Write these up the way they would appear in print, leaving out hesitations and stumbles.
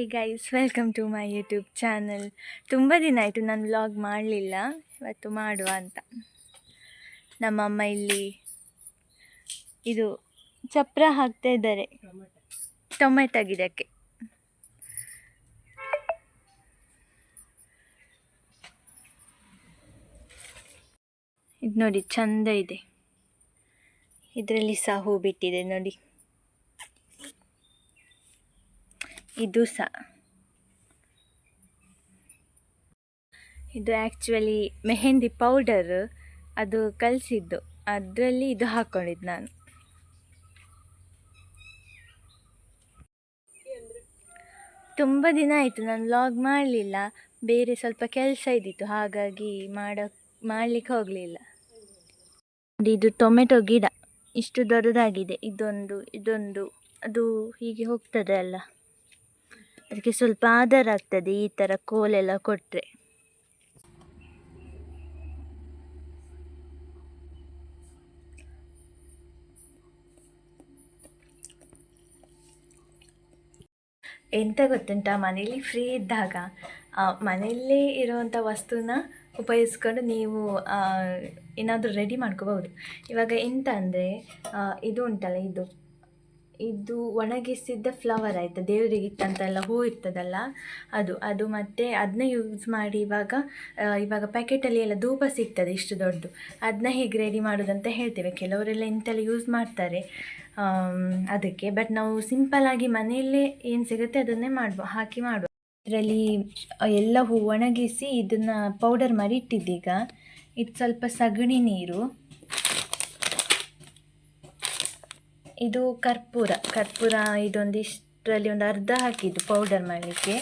Hi guys, welcome to my YouTube channel. ತುಂಬ ದಿನ ಆಯಿತು ನಾನು ವ್ಲಾಗ್ ಮಾಡಲಿಲ್ಲ, ಇವತ್ತು ಮಾಡುವ ಅಂತ. ನಮ್ಮಮ್ಮ ಇಲ್ಲಿ ಇದು ಚಪ್ರ ಹಾಕ್ತಾ ಇದ್ದಾರೆ ಟೊಮೆಟೊ ಗಿಡಕ್ಕೆ. ಇದು ನೋಡಿ ಚಂದ ಇದೆ, ಇದರಲ್ಲಿ ಸಹ ಹೂ ಬಿಟ್ಟಿದೆ ನೋಡಿ. ಇದು ಸಹ ಇದು ಆ್ಯಕ್ಚುಲಿ ಮೆಹಂದಿ ಪೌಡರ್, ಅದು ಕಲಿಸಿದ್ದು, ಅದರಲ್ಲಿ ಇದು ಹಾಕ್ಕೊಂಡಿದ್ದು ನಾನು. ತುಂಬ ದಿನ ಆಯಿತು ನಾನು ವ್ಲಾಗ್ ಮಾಡಲಿಲ್ಲ, ಬೇರೆ ಸ್ವಲ್ಪ ಕೆಲಸ ಇದ್ದಿತ್ತು, ಹಾಗಾಗಿ ಮಾಡಲಿಕ್ಕೆ ಹೋಗಲಿಲ್ಲ. ಇದು ಟೊಮೆಟೊ ಗಿಡ ಇಷ್ಟು ದೊಡ್ಡದಾಗಿದೆ, ಇದೊಂದು ಅದು ಹೀಗೆ ಹೋಗ್ತದೆ ಅಲ್ಲ, ಅದಕ್ಕೆ ಸ್ವಲ್ಪ ಆಧಾರ ಆಗ್ತದೆ ಈ ಥರ ಕೋಲೆಲ್ಲ ಕೊಟ್ಟರೆ. ಎಂತ ಗೊತ್ತುಂಟ, ಮನೇಲಿ ಫ್ರೀ ಇದ್ದಾಗ ಮನೆಯಲ್ಲೇ ಇರುವಂಥ ವಸ್ತುನ ಉಪಯೋಗಿಸ್ಕೊಂಡು ನೀವು ಏನಾದರೂ ರೆಡಿ ಮಾಡ್ಕೋಬಹುದು. ಇವಾಗ ಎಂತ ಅಂದರೆ, ಇದು ಉಂಟಲ್ಲ, ಇದು ಒಣಗಿಸಿದ್ದ ಫ್ಲವರ್ ಆಯಿತಾ, ದೇವರಿಗೆ ಇಟ್ಟಂತೆಲ್ಲ ಹೂ ಇರ್ತದಲ್ಲ, ಅದು ಮತ್ತು ಅದನ್ನ ಯೂಸ್ ಮಾಡಿ ಇವಾಗ ಪ್ಯಾಕೆಟಲ್ಲಿ ಎಲ್ಲ ಧೂಪ ಸಿಗ್ತದೆ ಇಷ್ಟು ದೊಡ್ಡದು, ಅದನ್ನ ಹೇಗೆ ರೆಡಿ ಮಾಡೋದಂತ ಹೇಳ್ತೇವೆ. ಕೆಲವರೆಲ್ಲ ಇಂತೆಲ್ಲ ಯೂಸ್ ಮಾಡ್ತಾರೆ ಅದಕ್ಕೆ, ಬಟ್ ನಾವು ಸಿಂಪಲ್ಲಾಗಿ ಮನೆಯಲ್ಲೇ ಏನು ಸಿಗುತ್ತೆ ಅದನ್ನೇ ಹಾಕಿ ಮಾಡುವ. ಇದರಲ್ಲಿ ಎಲ್ಲ ಹೂ ಒಣಗಿಸಿ ಇದನ್ನು ಪೌಡರ್ ಮಾಡಿ ಇಟ್ಟಿದ್ದೀಗ. ಇದು ಸ್ವಲ್ಪ ಸಗಣಿ ನೀರು, ಇದು ಕರ್ಪೂರ ಇದೊಂದಿಷ್ಟರಲ್ಲಿ ಒಂದು ಅರ್ಧ ಹಾಕಿದ್ದು ಪೌಡರ್ ಮಾಡಲಿಕ್ಕೆ.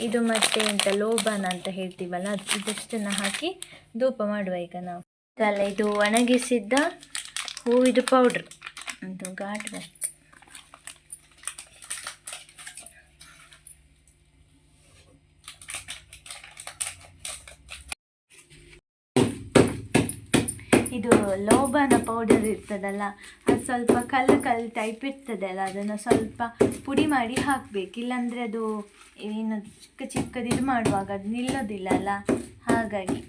ಇದು ಮತ್ತು ಎಂತ ಲೋಬಾನ ಅಂತ ಹೇಳ್ತೀವಲ್ಲ, ಇದಷ್ಟನ್ನು ಹಾಕಿ ಧೂಪ ಮಾಡುವ ಈಗ ನಾವು. ಅಲ್ಲ, ಇದು ಒಣಗಿಸಿದ್ದ ಹೂವಿದು ಪೌಡ್ರ್ ಅಂತ ಘಾಟ್ ಬರ್ತದೆ. ಇದು ಲೋಬಾನ ಪೌಡರ್ ಇರ್ತದಲ್ಲ, ಅದು ಸ್ವಲ್ಪ ಕಲ್ಲು ಟೈಪ್ ಇರ್ತದಲ್ಲ, ಅದನ್ನು ಸ್ವಲ್ಪ ಪುಡಿ ಮಾಡಿ ಹಾಕಬೇಕು, ಇಲ್ಲಾಂದರೆ ಅದು ಏನು ಚಿಕ್ಕದಿದು ಮಾಡುವಾಗ ಅದು ನಿಲ್ಲೋದಿಲ್ಲ ಅಲ್ಲ, ಹಾಗಾಗಿ.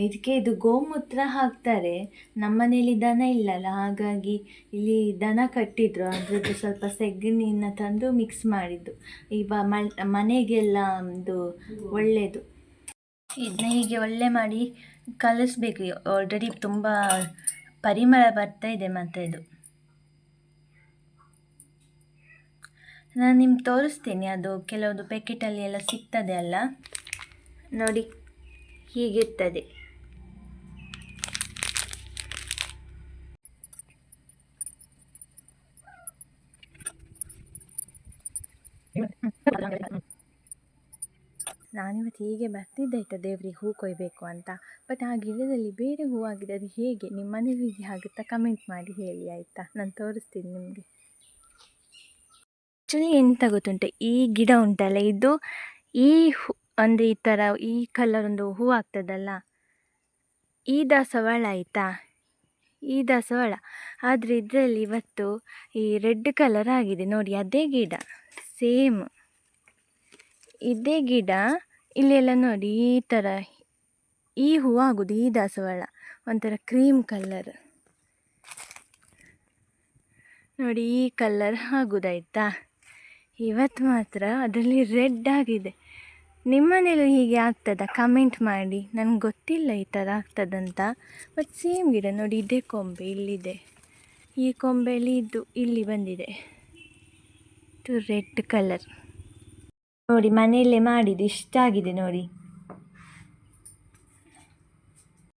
ಇದಕ್ಕೆ ಇದು ಗೋಮೂತ್ರ ಹಾಕ್ತಾರೆ. ನಮ್ಮನೇಲಿ ದನ ಇಲ್ಲಲ್ಲ, ಹಾಗಾಗಿ ಇಲ್ಲಿ ದನ ಕಟ್ಟಿದ್ರು, ಅದ್ರದ್ದು ಸ್ವಲ್ಪ ಸೆಗಣಿನ ತಂದು ಮಿಕ್ಸ್ ಮಾಡಿದ್ದು. ಮನೆಗೆಲ್ಲ ಇದು ಒಳ್ಳೆಯದು. ಇದನ್ನ ಹೀಗೆ ಒಳ್ಳೆ ಮಾಡಿ ಕಲಿಸ್ಬೇಕು. ಆಲ್ರೆಡಿ ತುಂಬ ಪರಿಮಳ ಬರ್ತಾ ಇದೆ ಮತ್ತು ಇದು ನಾನು ನಿಮ್ಗೆ ತೋರಿಸ್ತೀನಿ. ಅದು ಕೆಲವೊಂದು ಪ್ಯಾಕೆಟಲ್ಲಿ ಎಲ್ಲ ಸಿಗ್ತದೆ ಅಲ್ಲ, ನೋಡಿ ಹೀಗಿರ್ತದೆ. ನಾನಿವತ್ತು ಹೀಗೆ ಬರ್ತಿದ್ದೆ ಆಯಿತಾ ದೇವ್ರಿಗೆ ಹೂ ಕೊಯ್ಬೇಕು ಅಂತ, ಬಟ್ ಆ ಗಿಡದಲ್ಲಿ ಬೇರೆ ಹೂವಾಗಿದೆ. ಅದು ಹೇಗೆ ನಿಮ್ಮ ಮನೇಲಿ ಆಗುತ್ತಾ ಕಮೆಂಟ್ ಮಾಡಿ ಹೇಳಿ ಆಯಿತಾ, ನಾನು ತೋರಿಸ್ತೀನಿ ನಿಮಗೆ. ಆ್ಯಕ್ಚುಲಿ ಎಂತ ಗೊತ್ತುಂಟು, ಈ ಗಿಡ ಉಂಟಲ್ಲ, ಈ ಹೂ ಅಂದರೆ ಈ ಥರ ಈ ಕಲರ್ ಒಂದು ಹೂ ಆಗ್ತದಲ್ಲ, ಈ ದಾಸವಾಳ ಆಯಿತಾ, ಈ ದಾಸವಾಳ. ಆದರೆ ಇದರಲ್ಲಿ ಇವತ್ತು ಈ ರೆಡ್ ಕಲರ್ ಆಗಿದೆ ನೋಡಿ, ಅದೇ ಗಿಡ ಸೇಮ್ ಇದೇ ಗಿಡ. ಇಲ್ಲೆಲ್ಲ ನೋಡಿ ಈ ಥರ ಈ ಹೂ ಆಗೋದು, ಈ ದಾಸವಾಳ ಒಂಥರ ಕ್ರೀಮ್ ಕಲರ್ ನೋಡಿ, ಈ ಕಲರ್ ಆಗೋದಾಯ್ತಾ. ಇವತ್ತು ಮಾತ್ರ ಅದರಲ್ಲಿ ರೆಡ್ ಆಗಿದೆ. ನಿಮ್ಮನೇಲೂ ಹೀಗೆ ಆಗ್ತದ ಕಮೆಂಟ್ ಮಾಡಿ, ನನಗೆ ಗೊತ್ತಿಲ್ಲ ಈ ಥರ ಆಗ್ತದಂತ. ಬಟ್ ಸೇಮ್ ಗಿಡ ನೋಡಿ, ಇದೇ ಕೊಂಬೆ ಇಲ್ಲಿದೆ, ಈ ಕೊಂಬೆಯಲ್ಲಿ ಇಲ್ಲಿ ಬಂದಿದೆ ರೆಡ್ ಕಲರ್ ನೋಡಿ. ಮನೆಯಲ್ಲೇ ಮಾಡಿದ್ದು, ಇಷ್ಟ ಆಗಿದೆ ನೋಡಿ.